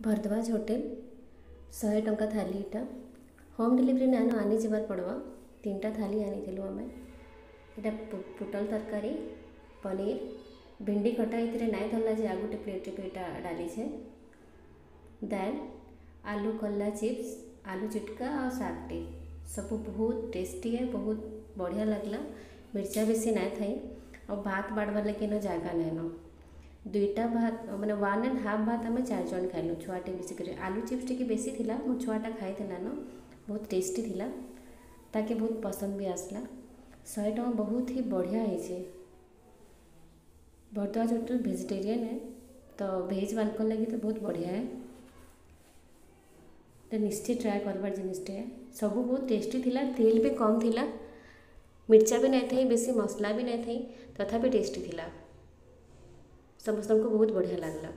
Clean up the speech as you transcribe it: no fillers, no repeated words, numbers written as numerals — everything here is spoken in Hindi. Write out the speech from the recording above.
भरद्वाज होटेल 100 टंका थाली इटा होम डिलीवरी नानो आनी जबार पड़वा। 3टा थाली आनी आम इटा पोटल तरकारी पनीर भिंडी खटा ये नाई धरला जे आगुटे प्लेट पे इटा डाली छे दाल आलू कल्ला चिप्स आलू चिटका और सागटे सब बहुत टेस्टी है, बहुत बढ़िया लगला। मिर्चा बेसी ना थी और भात बाड़वार लगे न जगह नाइन 2टा भात मैंने 1.5 भात आम 4 जन खाइलु छुआटे बेसी कर आलू चिप्स टी बेसी थिला मो छुआटा खाई न बहुत टेस्टी थिला ताकि बहुत पसंद भी आसला। 100 टଙ୍କା बहुत ही बढ़िया है। भरद्वाज होटल वेजिटेरियन है तो भेज वालों लगी तो बहुत बढ़िया है। तो निश्चय ट्राए करबार जिनिसटे है सब बहुत टेस्टी थिला। तेल भी कम थिला मिर्चा भी नहीं थी बेसी मसला भी नहीं थी तथापि टेस्टी थिला। समस्त को बहुत बढ़िया लगला।